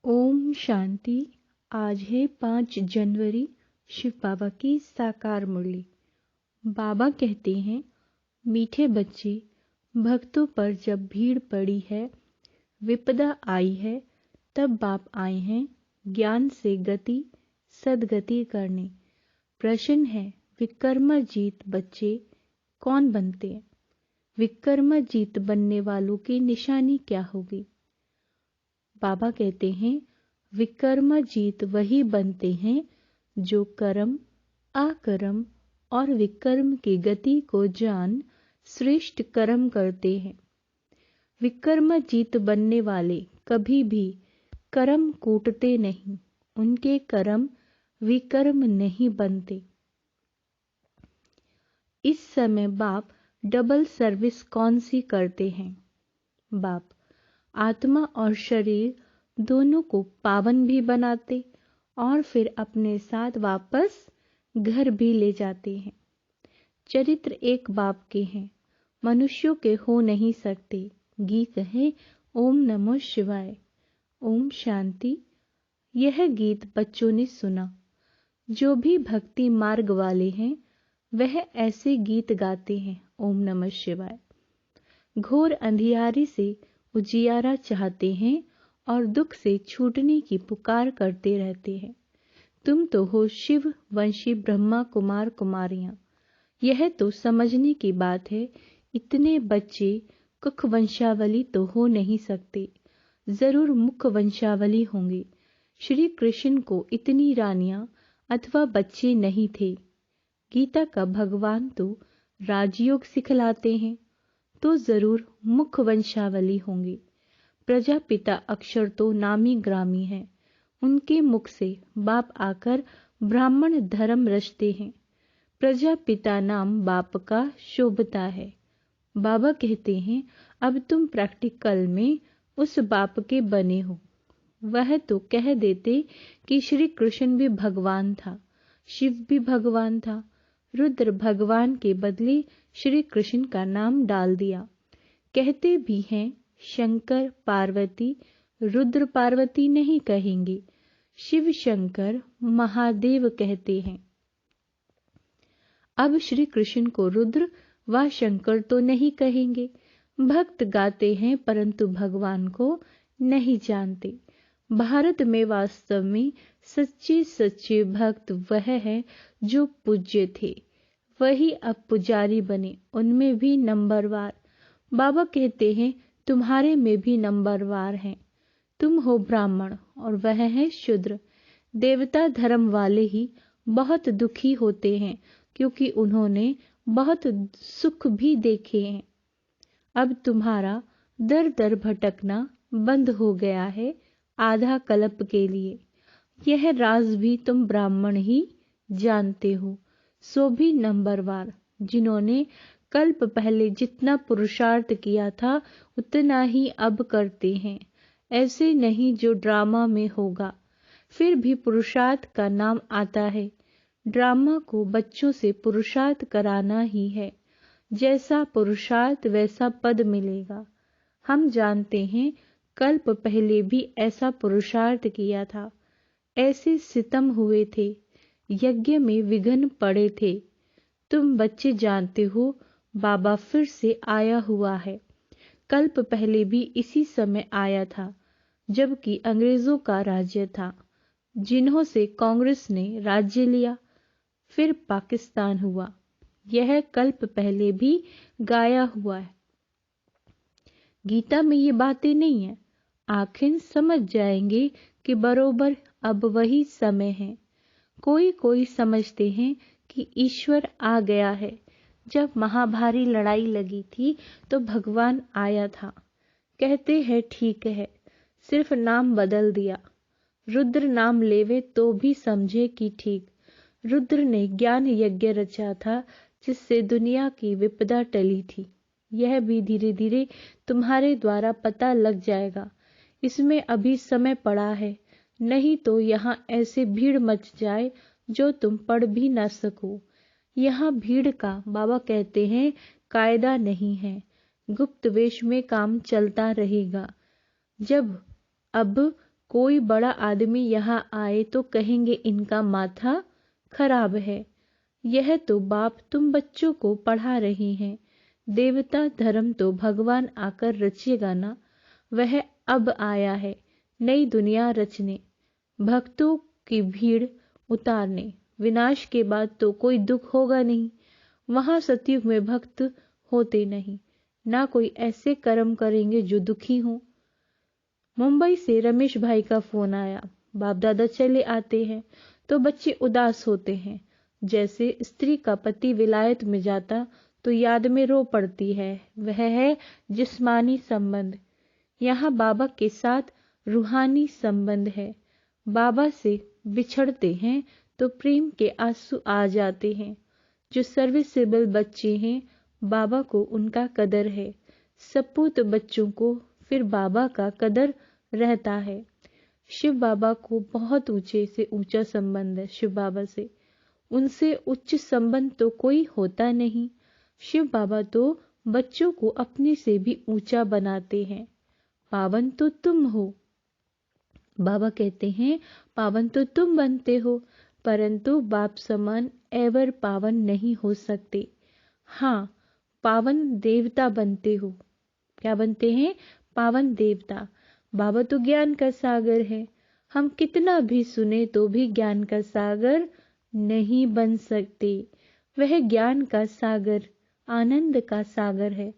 ओम शांति। आज है 5 जनवरी, शिव बाबा की साकार मुरली। बाबा कहते हैं, मीठे बच्चे, भक्तों पर जब भीड़ पड़ी है, विपदा आई है, तब बाप आए हैं ज्ञान से गति सदगति करने। प्रश्न है, विक्रमजीत बच्चे कौन बनते हैं? विक्रमजीत बनने वालों की निशानी क्या होगी? बाबा कहते हैं, विक्रमजीत वही बनते हैं जो कर्म, अकर्म और विकर्म की गति को जान श्रेष्ठ कर्म करते हैं। विक्रमजीत बनने वाले कभी भी कर्म कूटते नहीं, उनके कर्म विकर्म नहीं बनते। इस समय बाप डबल सर्विस कौन सी करते हैं? बाप आत्मा और शरीर दोनों को पावन भी बनाते और फिर अपने साथ वापस घर भी ले जाते हैं। चरित्र एक बाप के हैं, मनुष्यों के हो नहीं सकते। गीत है ओम नमो शिवाय। ओम शांति। यह गीत बच्चों ने सुना। जो भी भक्ति मार्ग वाले हैं वह ऐसे गीत गाते हैं, ओम नमः शिवाय। घोर अंधियारे से उजियारा चाहते हैं और दुख से छूटने की पुकार करते रहते हैं। तुम तो हो शिव वंशी ब्रह्मा कुमार कुमारियां। यह तो समझने की बात है। इतने बच्चे कुख वंशावली तो हो नहीं सकते, जरूर मुख वंशावली होंगे। श्री कृष्ण को इतनी रानियां अथवा बच्चे नहीं थे। गीता का भगवान तो राजयोग सिखलाते हैं, तो जरूर मुख वंशावली होंगे। प्रजापिता अक्षर तो नामी ग्रामी हैं, उनके मुख से बाप आकर ब्राह्मण धर्म रचते हैं। प्रजापिता नाम बाप का शोभता है। बाबा कहते हैं, अब तुम प्रैक्टिकल में उस बाप के बने हो। वह तो कह देते कि श्री कृष्ण भी भगवान था, शिव भी भगवान था। रुद्र भगवान के बदले श्री कृष्ण का नाम डाल दिया। कहते भी हैं, शंकर पार्वती, रुद्र पार्वती नहीं कहेंगे, शिव शंकर महादेव कहते हैं। अब श्री कृष्ण को रुद्र व शंकर तो नहीं कहेंगे। भक्त गाते हैं परंतु भगवान को नहीं जानते। भारत में वास्तव में सच्चे सच्चे भक्त वह है जो पूज्य थे, वही अब पुजारी बने, उनमें भी नंबरवार। बाबा कहते हैं, तुम्हारे में भी नंबरवार हैं। तुम हो ब्राह्मण और वह है शूद्र। देवता धर्म वाले ही बहुत दुखी होते हैं, क्योंकि उन्होंने बहुत सुख भी देखे हैं। अब तुम्हारा दर दर भटकना बंद हो गया है, आधा कल्प के लिए। यह राज भी तुम ब्राह्मण ही जानते हो, सो भी नंबरवार। जिन्होंने कल्प पहले जितना पुरुषार्थ किया था उतना ही अब करते हैं। ऐसे नहीं जो ड्रामा में होगा, फिर भी पुरुषार्थ का नाम आता है। ड्रामा को बच्चों से पुरुषार्थ कराना ही है। जैसा पुरुषार्थ वैसा पद मिलेगा। हम जानते हैं, कल्प पहले भी ऐसा पुरुषार्थ किया था। ऐसे सितम हुए थे, यज्ञ में विघ्न पड़े थे। तुम बच्चे जानते हो, बाबा फिर से आया हुआ है। कल्प पहले भी इसी समय आया था, जबकि अंग्रेजों का राज्य था, जिन्हों से कांग्रेस ने राज्य लिया, फिर पाकिस्तान हुआ। यह कल्प पहले भी गाया हुआ है। गीता में ये बातें नहीं है। आखिर समझ जाएंगे कि बरोबर अब वही समय है। कोई कोई समझते हैं कि ईश्वर आ गया है। जब महाभारी लड़ाई लगी थी तो भगवान आया था। कहते हैं ठीक है, सिर्फ नाम बदल दिया। रुद्र नाम लेवे तो भी समझे कि ठीक। रुद्र ने ज्ञान यज्ञ रचा था, जिससे दुनिया की विपदा टली थी। यह भी धीरे धीरे तुम्हारे द्वारा पता लग जाएगा। इसमें अभी समय पड़ा है, नहीं तो यहाँ ऐसे भीड़ मच जाए जो तुम पढ़ भी न सको। यहाँ भीड़ का बाबा कहते हैं कायदा नहीं है, गुप्त वेश में काम चलता रहेगा। जब अब कोई बड़ा आदमी यहाँ आए तो कहेंगे इनका माथा खराब है। यह तो बाप तुम बच्चों को पढ़ा रही हैं। देवता धर्म तो भगवान आकर रचिएगा ना। वह अब आया है नई दुनिया रचने, भक्तों की भीड़ उतारने। विनाश के बाद तो कोई दुख होगा नहीं। वहां सतयुग में भक्त होते नहीं, ना कोई ऐसे कर्म करेंगे जो दुखी हों। मुंबई से रमेश भाई का फोन आया। बाप दादा चले आते हैं तो बच्चे उदास होते हैं। जैसे स्त्री का पति विलायत में जाता तो याद में रो पड़ती है। वह है जिस्मानी संबंध। यहाँ बाबा के साथ रूहानी संबंध है। बाबा से बिछड़ते हैं तो प्रेम के आंसू आ जाते हैं। जो सर्विसेबल बच्चे हैं, बाबा को उनका कदर है। सपूत बच्चों को फिर बाबा का कदर रहता है। शिव बाबा को बहुत ऊंचे से ऊंचा संबंध है शिव बाबा से। उनसे उच्च संबंध तो कोई होता नहीं। शिव बाबा तो बच्चों को अपने से भी ऊंचा बनाते हैं। पावन तो तुम हो। बाबा कहते हैं पावन तो तुम बनते हो, परंतु बाप समान एवर पावन नहीं हो सकते। हाँ, पावन देवता बनते हो। क्या बनते हैं? पावन देवता। बाबा तो ज्ञान का सागर है। हम कितना भी सुने तो भी ज्ञान का सागर नहीं बन सकते। वह ज्ञान का सागर, आनंद का सागर है।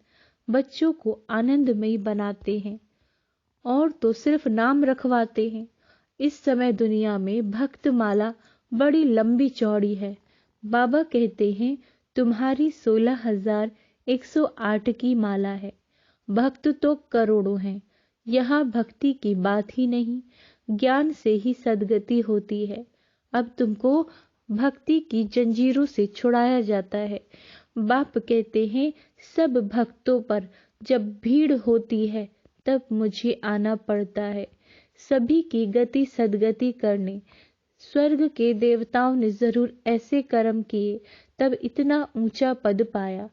बच्चों को आनंदमयी बनाते हैं और तो सिर्फ नाम रखवाते हैं। इस समय दुनिया में भक्त माला बड़ी लंबी चौड़ी है। बाबा कहते हैं तुम्हारी 16,108 की माला है। भक्त तो करोड़ों हैं। यहाँ भक्ति की बात ही नहीं, ज्ञान से ही सद्गति होती है। अब तुमको भक्ति की जंजीरों से छुड़ाया जाता है। बाप कहते हैं सब भक्तों पर जब भीड़ होती है तब मुझे आना पड़ता है, सभी की गति सद्गति करने। स्वर्ग के देवताओं ने जरूर ऐसे कर्म किए तब इतना ऊंचा पद पाया।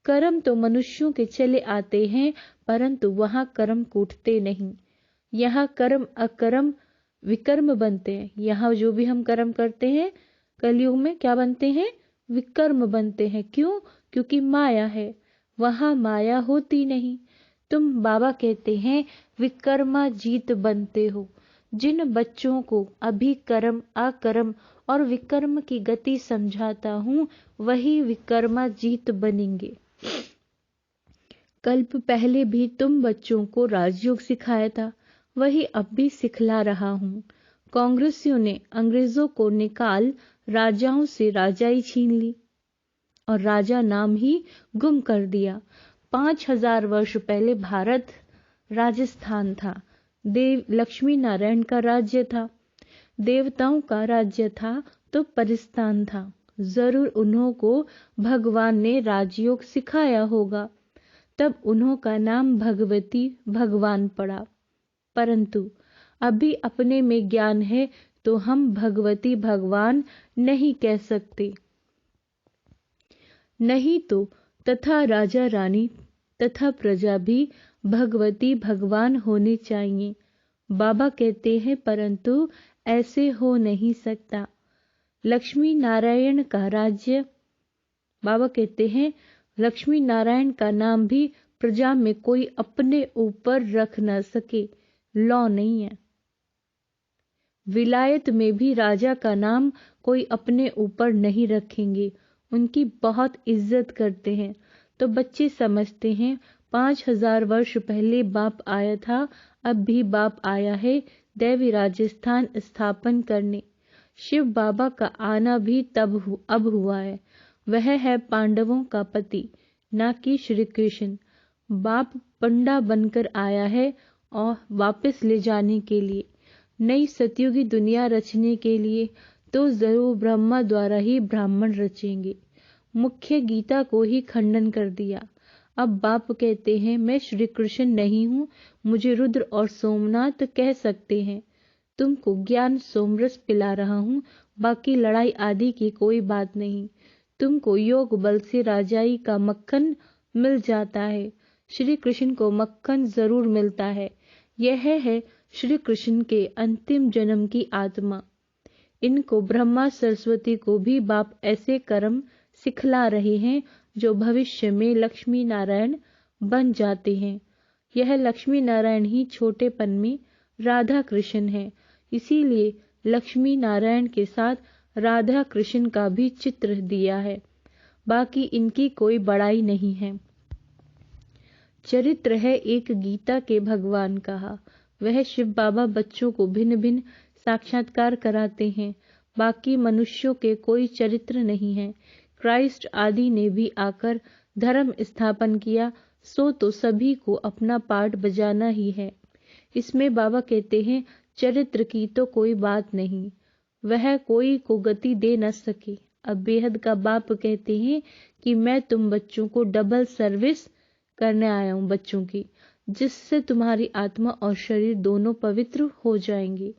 कर्म तो मनुष्यों के चले आते हैं, परंतु वहां कर्म कूटते नहीं। यहाँ कर्म अकर्म विकर्म बनते हैं। यहाँ जो भी हम कर्म करते हैं कलयुग में क्या बनते हैं? विकर्म बनते हैं। क्यों? क्योंकि माया है। वहां माया होती नहीं। तुम बाबा कहते हैं विकर्मा जीत बनते हो। जिन बच्चों को अभी कर्म अकर्म और विकर्म की गति समझाता हूँ वही विकर्मा जीत बनेंगे। कल्प पहले भी तुम बच्चों को राजयोग सिखाया था, वही अब भी सिखला रहा हूँ। कांग्रेसियों ने अंग्रेजों को निकाल राजाओं से राजाई छीन ली और राजा नाम ही गुम कर दिया। 5,000 वर्ष पहले भारत राजस्थान था। देव लक्ष्मी नारायण का राज्य था। देवताओं का राज्य था तो परिस्तान था। जरूर उन्हों को भगवान ने राजयोग सिखाया होगा, तब उन्हों का नाम भगवती भगवान पड़ा। परंतु अभी अपने में ज्ञान है तो हम भगवती भगवान नहीं कह सकते। नहीं तो तथा राजा रानी तथा प्रजा भी भगवती भगवान होने चाहिए। बाबा कहते हैं परंतु ऐसे हो नहीं सकता। लक्ष्मी नारायण का राज्य, बाबा कहते हैं लक्ष्मी नारायण का नाम भी प्रजा में कोई अपने ऊपर रख न सके, लॉ नहीं है। विलायत में भी राजा का नाम कोई अपने ऊपर नहीं रखेंगे, उनकी बहुत इज्जत करते हैं। तो बच्चे समझते हैं 5,000 वर्ष पहले बाप आया था, अब भी बाप आया है दैवी राजस्थान स्थापन करने। शिव बाबा का आना भी अब हुआ है। वह है पांडवों का पति, ना कि श्री कृष्ण। बाप पंडा बनकर आया है और वापस ले जाने के लिए, नई सतयुगी दुनिया रचने के लिए। तो जरूर ब्रह्मा द्वारा ही ब्राह्मण रचेंगे। मुख्य गीता को ही खंडन कर दिया। अब बाप कहते हैं मैं श्री कृष्ण नहीं हूँ, मुझे रुद्र और सोमनाथ कह सकते हैं। तुमको ज्ञान सोमरस पिला रहा हूँ, बाकी लड़ाई आदि की कोई बात नहीं। तुमको योग बल से राजाई का मक्खन मिल जाता है। श्री कृष्ण को मक्खन जरूर मिलता है। यह है श्री कृष्ण के अंतिम जन्म की आत्मा। इनको ब्रह्मा सरस्वती को भी बाप ऐसे कर्म सिखला रहे हैं जो भविष्य में लक्ष्मी नारायण बन जाते हैं। यह लक्ष्मी नारायण ही छोटेपन में राधा कृष्ण है, इसीलिए लक्ष्मी नारायण के साथ राधा कृष्ण का भी चित्र दिया है। बाकी इनकी कोई बड़ाई नहीं है। चरित्र है एक गीता के भगवान कहा। वह शिव बाबा बच्चों को भिन्न भिन्न साक्षात्कार कराते हैं। बाकी मनुष्यों के कोई चरित्र नहीं है। क्राइस्ट आदि ने भी आकर धर्म स्थापन किया, सो तो सभी को अपना पार्ट बजाना ही है। इसमें बाबा कहते हैं चरित्र की तो कोई बात नहीं, वह कोई को गति दे न सके। अब बेहद का बाप कहते हैं कि मैं तुम बच्चों को डबल सर्विस करने आया हूँ बच्चों की, जिससे तुम्हारी आत्मा और शरीर दोनों पवित्र हो जाएंगे।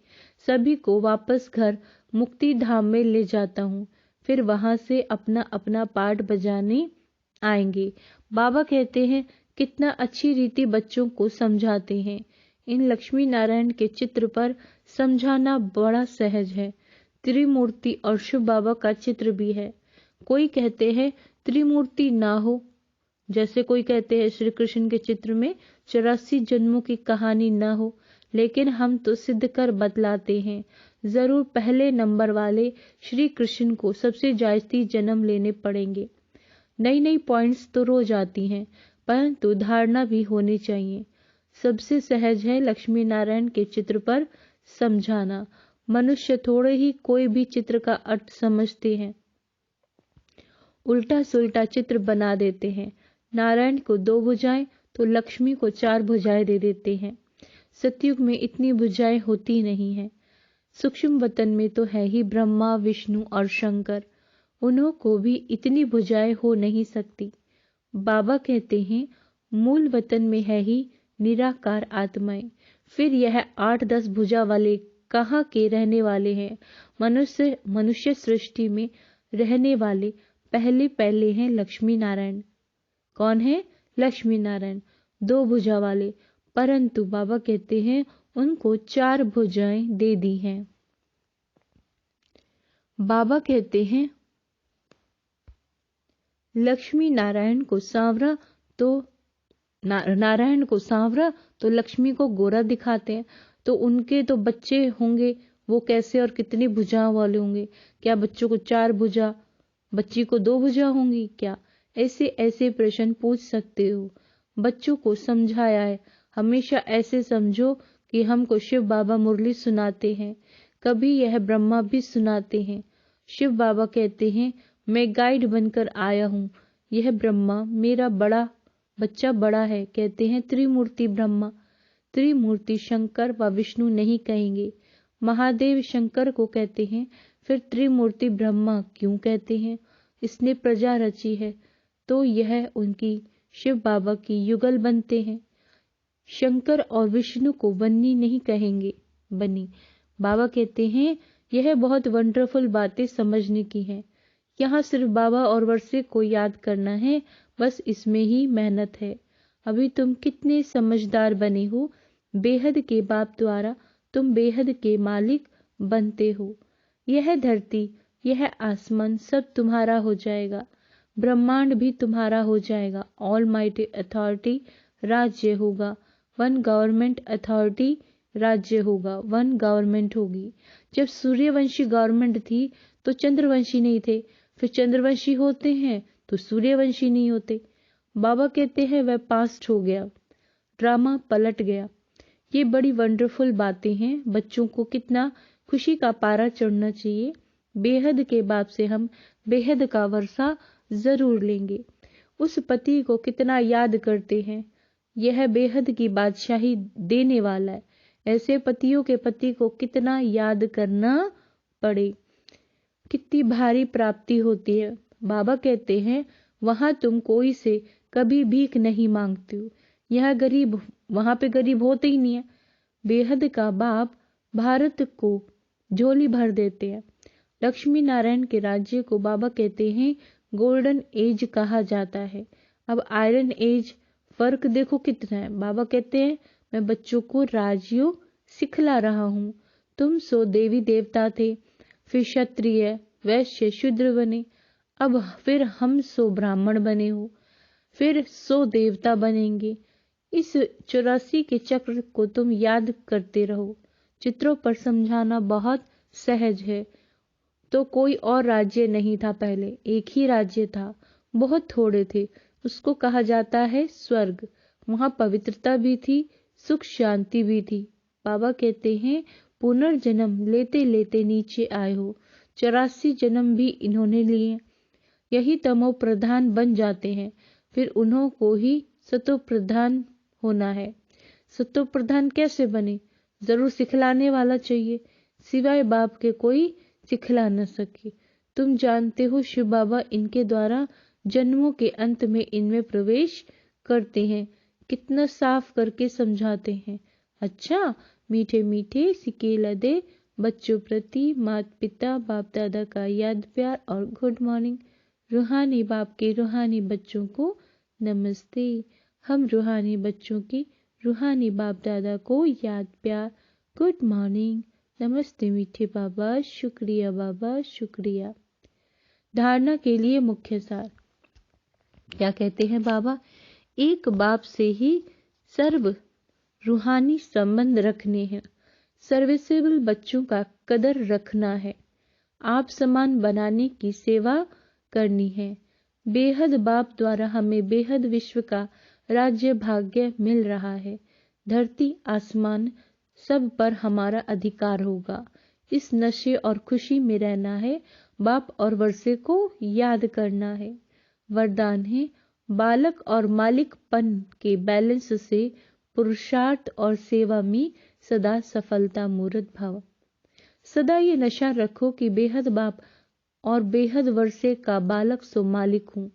सभी को वापस घर मुक्ति धाम में ले जाता हूँ, फिर वहां से अपना अपना पार्ट बजाने आएंगे। बाबा कहते हैं कितना अच्छी रीति बच्चों को समझाते हैं। इन लक्ष्मी नारायण के चित्र पर समझाना बड़ा सहज है। त्रिमूर्ति और शिव बाबा का चित्र भी है। कोई कहते हैं त्रिमूर्ति ना हो, जैसे कोई कहते हैं श्री कृष्ण के चित्र में 84 जन्मों की कहानी ना हो, लेकिन हम तो सिद्ध कर बतलाते हैं जरूर पहले नंबर वाले श्री कृष्ण को सबसे जायज़ी जन्म लेने पड़ेंगे। नई नई पॉइंट्स तो रोज आती हैं, परंतु धारणा भी होनी चाहिए। सबसे सहज है लक्ष्मी नारायण के चित्र पर समझाना। मनुष्य थोड़े ही कोई भी चित्र का अर्थ समझते हैं, उल्टा सुल्टा चित्र बना देते हैं। नारायण को 2 भुजाएं तो लक्ष्मी को 4 भुजाएं दे देते हैं। सतयुग में इतनी भुजाएं होती नहीं है। सूक्ष्म वतन में तो है ही ब्रह्मा विष्णु और शंकर, उन्हों को भी इतनी भुजाएं हो नहीं सकती। बाबा कहते हैं मूल वतन में है ही निराकार आत्माएं, फिर यह 8-10 भुजा वाले कहाँ के रहने वाले हैं। मनुष्य सृष्टि में रहने वाले पहले हैं लक्ष्मी नारायण। कौन है? लक्ष्मी नारायण, 2 भुजा वाले, परंतु बाबा कहते हैं उनको 4 भुजाएं दे दी हैं। बाबा कहते हैं लक्ष्मी नारायण को सांवरा तो लक्ष्मी को गोरा दिखाते हैं, तो उनके तो बच्चे होंगे वो कैसे और कितनी भुजाओं वाले होंगे? क्या बच्चों को 4 भुजा, बच्ची को 2 भुजा होंगी क्या? ऐसे ऐसे प्रश्न पूछ सकते हो। बच्चों को समझाया है हमेशा ऐसे समझो कि हमको शिव बाबा मुरली सुनाते हैं, कभी यह ब्रह्मा भी सुनाते हैं। शिव बाबा कहते हैं मैं गाइड बनकर आया हूँ, यह ब्रह्मा मेरा बच्चा बड़ा है। कहते हैं त्रिमूर्ति ब्रह्मा, त्रिमूर्ति शंकर व विष्णु नहीं कहेंगे। महादेव शंकर को कहते हैं, फिर त्रिमूर्ति ब्रह्मा क्यों कहते हैं? इसने प्रजा रची है, तो यह उनकी शिव बाबा की युगल बनते हैं। शंकर और विष्णु को बन्नी नहीं कहेंगे, बनी। बाबा कहते हैं यह बहुत वंडरफुल बातें समझने की हैं। यहाँ सिर्फ बाबा और वर्षे को याद करना है, बस इसमें ही मेहनत है। अभी तुम कितने समझदार बने हो। बेहद के बाप द्वारा तुम बेहद के मालिक बनते हो। यह धरती, यह आसमान सब तुम्हारा हो जाएगा, ब्रह्मांड भी तुम्हारा हो जाएगा। ऑल माइटी अथॉरिटी राज्य होगा, 1 गवर्नमेंट अथॉरिटी राज्य होगा, 1 गवर्नमेंट होगी। जब सूर्यवंशी गवर्नमेंट थी तो चंद्रवंशी नहीं थे, फिर चंद्रवंशी होते हैं तो सूर्यवंशी नहीं होते। बाबा कहते हैं वह पास्ट हो गया, ड्रामा पलट गया। ये बड़ी वंडरफुल बातें हैं। बच्चों को कितना खुशी का पारा चढ़ना चाहिए। बेहद के बाप से हम बेहद का वर्षा जरूर लेंगे। उस पति को कितना याद करते हैं, यह बेहद की बादशाही देने वाला है। ऐसे पतियों के पति को कितना याद करना पड़े, कितनी भारी प्राप्ति होती है। बाबा कहते हैं वहां तुम कोई से कभी भीख नहीं मांगते हो। यह गरीब, वहां पे गरीब होते ही नहीं है। बेहद का बाप भारत को झोली भर देते हैं। लक्ष्मी नारायण के राज्य को बाबा कहते हैं गोल्डन एज कहा जाता है। अब आयरन एज, फर्क देखो कितना है। बाबा कहते हैं मैं बच्चों को राजयोग सिखला रहा हूँ। तुम सो देवी देवता थे, फिर क्षत्रिय वैश्य शूद्र बने, अब फिर हम सो ब्राह्मण बने हो, फिर सो देवता बनेंगे। इस 84 के चक्र को तुम याद करते रहो। चित्रों पर समझाना बहुत सहज है। तो कोई और राज्य नहीं था पहले, एक ही राज्य था, बहुत थोड़े थे, उसको कहा जाता है स्वर्ग। वहां पवित्रता भी थी, सुख शांति भी थी। बाबा कहते हैं पुनर्जन्म लेते लेते नीचे आए हो, 84 जन्म भी इन्होंने लिए। यही तमो प्रधान बन जाते हैं, फिर उन्हों को ही सतो प्रधान होना है। सतो प्रधान कैसे बने? जरूर सिखलाने वाला चाहिए, सिवाय बाप के कोई सिखला न सके। तुम जानते हो शिव बाबा इनके द्वारा जन्मों के अंत में इनमें प्रवेश करते हैं, कितना साफ करके समझाते हैं। अच्छा, मीठे मीठे सिकेला दे बच्चों प्रति माता पिता बाप दादा का याद प्यार और गुड मॉर्निंग। रूहानी बाप के रूहानी बच्चों को नमस्ते। हम रूहानी बच्चों की रूहानी बाप दादा को याद प्यार गुड मॉर्निंग। नमस्ते मीठे बाबा, शुक्रिया बाबा, शुक्रिया। धारणा के लिए मुख्य सार क्या कहते हैं बाबा? एक बाप से ही सर्व रूहानी संबंध रखने हैं, सर्विसेबल बच्चों का कदर रखना है, आप समान बनाने की सेवा करनी है। बेहद बाप द्वारा हमें बेहद विश्व का राज्य भाग्य मिल रहा है। धरती आसमान सब पर हमारा अधिकार होगा। इस नशे और खुशी में रहना है, बाप और वर्षे को याद करना है। वरदान है बालक और मालिकपन के बैलेंस से पुरुषार्थ और सेवा में सदा सफलता मूर्त भव। सदा ये नशा रखो कि बेहद बाप और बेहद वर्षे का बालक सो मालिक हूँ।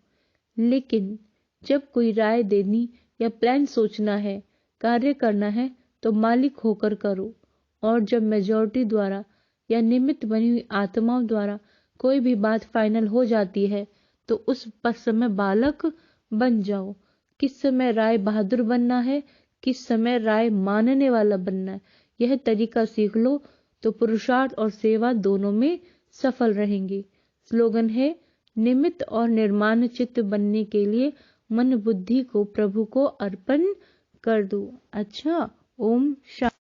लेकिन जब कोई राय देनी या प्लान सोचना है, कार्य करना है, तो मालिक होकर करो। और जब मेजॉरिटी द्वारा या निमित्त बनी हुई आत्माओं द्वारा कोई भी बात फाइनल हो जाती है, तो उस पर समय बालक बन जाओ। किस समय राय बहादुर बनना है, किस समय राय मानने वाला बनना है, यह तरीका सीख लो तो पुरुषार्थ और सेवा दोनों में सफल रहेंगे। स्लोगन है निमित्त और निर्माण चित्त बनने के लिए मन बुद्धि को प्रभु को अर्पण कर दो। अच्छा, ओम शांति।